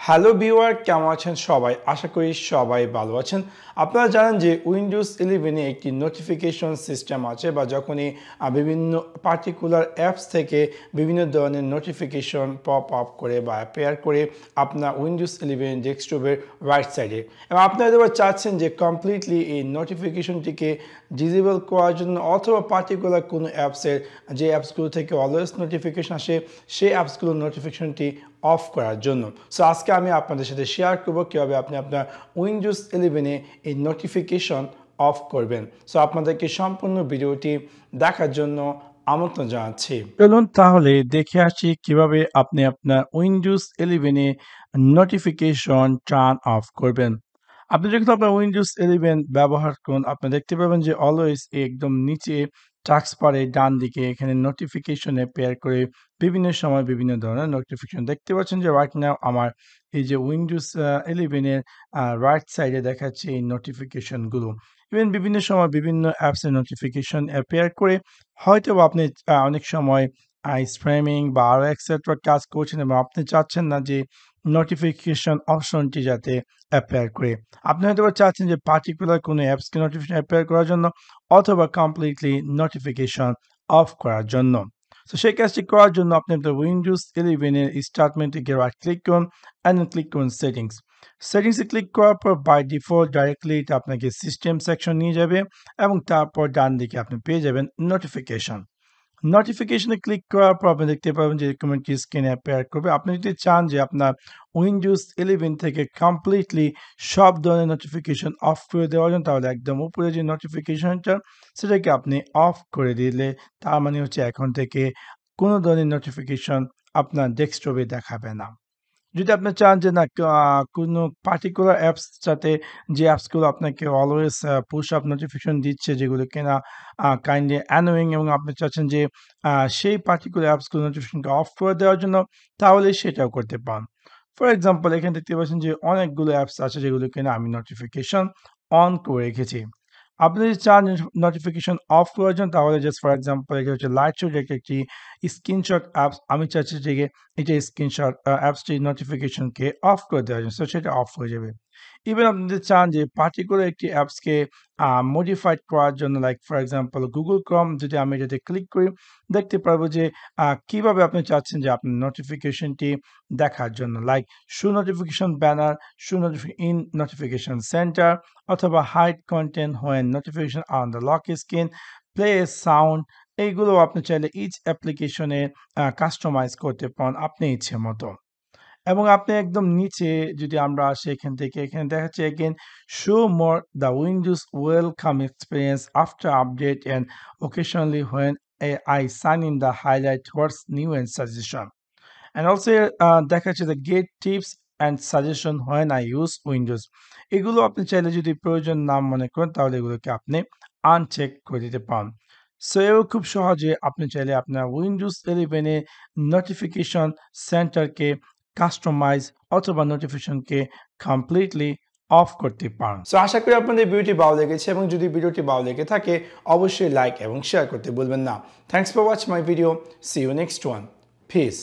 Hello viewer, কেমন আছেন সবাই? আশা করি সবাই ভালো আছেন। আপনারা জানেন যে উইন্ডোজ 11 এ একটি নোটিফিকেশন সিস্টেম আছে, বা যখনই বিভিন্ন পার্টিকুলার অ্যাপস থেকে বিভিন্ন ধরনের নোটিফিকেশন পপ আপ করে বা অ্যাপিয়ার করে আপনার উইন্ডোজ 11 ডেস্কটপের রাইট সাইডে, এবং আপনারা এবার চাচ্ছেন যে কমপ্লিটলি এই নোটিফিকেশনটিকে ডিসেবল করার জন্য, অথবা পার্টিকুলার কোনো অ্যাপসের যে অ্যাপসগুলো থেকে অলওয়েজ নোটিফিকেশন আসে সেই অ্যাপসগুলোর নোটিফিকেশনটি অফ করার জন্য। সো আজকে আমি আপনাদের সাথে শেয়ার করব কীভাবে আপনি আপনার উইন্ডোজ 11 এই নোটিফিকেশন অফ করবেন। সো আপনাদেরকে সম্পূর্ণ ভিডিওটি দেখার জন্য আমন্ত্রণ জানাচ্ছি। চলুন তাহলে দেখে আসি কিভাবে আপনি আপনার উইন্ডোজ 11 নোটিফিকেশন টার্ন অফ করবেন। আপনি যখন আপনার উইন্ডোজ 11 ব্যবহার করুন, আপনি দেখতে পাবেন যে অলওয়েজ একদম নিচে টাস্কবারে ডান দিকে এখানে নোটিফিকেশনে পেয়ার করে বিভিন্ন সময় বিভিন্ন ধরনের নোটিফিকেশন দেখতে পাচ্ছেন। যে রাইট নাও আমার এই যে উইন্ডোজ 11 এর রাইট সাইডে দেখাচ্ছে এই নোটিফিকেশনগুলো। ইভেন বিভিন্ন সময় বিভিন্ন অ্যাপসের নোটিফিকেশন অ্যাপিয়ার করে, হয়তো আপনি অনেক সময় স্প্যামিং বা আরও এক্সেট্রা কাজ করছেন এবং আপনি চাচ্ছেন না যে নোটিফিকেশন অপশনটি যাতে অ্যাপিয়ার করে। আপনি হয়তো চাচ্ছেন যে পার্টিকুলার কোনো অ্যাপসকে নোটিফিকেশন অ্যাপিয়ার করার জন্য, অথবা কমপ্লিটলি নোটিফিকেশন অফ করার জন্য। তো সেই কাজটি করার জন্য আপনি আপনার উইন্ডোজ 11 এর স্টার্ট মেনুতে গিয়ে রাইট ক্লিক করুন অ্যান্ড ক্লিক করুন সেটিংস। সেটিংসে ক্লিক করার পর বাই ডিফল্ট ডাইরেক্টলি এটা আপনাকে সিস্টেম সেকশন নিয়ে যাবে, এবং তারপর ডান দিকে আপনি পেয়ে যাবেন নোটিফিকেশন। নোটিফিকেশনে ক্লিক করার পর আপনি দেখতে পাবেন যে রিকমেন্ড স্ক্রিনে অ্যাপিয়ার করবে। আপনি যদি চান যে আপনার উইন্ডোজ 11 থেকে কমপ্লিটলি সব ধরনের নোটিফিকেশন অফ করে দেওয়ার জন্য, তাহলে একদম উপরে যে নোটিফিকেশনটা সেটাকে আপনি অফ করে দিলে, তার মানে হচ্ছে এখন থেকে কোনো ধরনের নোটিফিকেশন আপনার ডেস্কটপে দেখাবে না। যদি আপনি চান যে না কোনো পার্টিকুলার অ্যাপস যাতে, যে অ্যাপসগুলো আপনাকে অলওয়েজ পুশ আপ নোটিফিকেশন দিচ্ছে, যেগুলো কিনা কাইন্ডলি অ্যানোয়িং, এবং আপনি চাচ্ছেন যে সেই পার্টিকুলার অ্যাপসগুলো নোটিফিকেশনকে অফ করে দেওয়ার জন্য, তাহলে সেটাও করতে পারেন। ফর এক্সাম্পল, এখানে দেখতে পাচ্ছেন যে অনেকগুলো অ্যাপস আছে যেগুলো কিনা আমি নোটিফিকেশন অন করে রেখেছি। আপনি যদি চান নোটিফিকেশন অফ করার জন্য, তাহলে জাস্ট ফর এক্সাম্পল এটা হচ্ছে লাইট শো, যেটা একটি স্ক্রিনশট অ্যাপস। আমি চাচ্ছি যে এটা স্ক্রিনশট অ্যাপসটি নোটিফিকেশনকে অফ করে দেওয়ার জন্য, সো সেটা অফ হয়ে যাবে। ইভেন আপনি যদি চান যে পার্টিকুলার একটি অ্যাপসকে মডিফাইড করার জন্য, like for example Google Chrome, যদি আমি এটাতে ক্লিক করি, দেখতে পারবো যে কিভাবে আপনি চাচ্ছেন যে আপনার নোটিফিকেশনটি দেখার জন্য, like show notification banner, show notification in notification centre, অথবা hide content when notification on the lock screen, play sound. এইগুলো আপনি চাইলে ইচ অ্যাপ্লিকেশনে কাস্টমাইজ করতে পারেন আপনি ইচ্ছে মতো। এবং আপনি একদম নিচে যদি আমরা আসি, এখান থেকে এখানে দেখাচ্ছে again show more the Windows welcome experience after update and occasionally when I sign in the highlight what's new and suggestion. And also দেখাচ্ছে the get tips and suggestion when I use Windows. এগুলো আপনি চাইলে যদি প্রয়োজন না মনে করেন, তাহলে এগুলোকে আপনি আনচেক করে দিতে পারেন। সো এও খুব সহজে আপনি চাইলে আপনার উইন্ডোজ 11 এ নোটিফিকেশন সেন্টারকে কাস্টমাইজ অথবা নোটিফিকেশনকে কমপ্লিটলি অফ করতে পারেন। সো আশা করি আপনাদের ভিডিওটি ভালো লেগেছে, এবং যদি ভিডিওটি ভালো লেগে থাকে অবশ্যই লাইক এবং শেয়ার করতে ভুলবেন না। Thanks for watching my video. See you next one. Piece.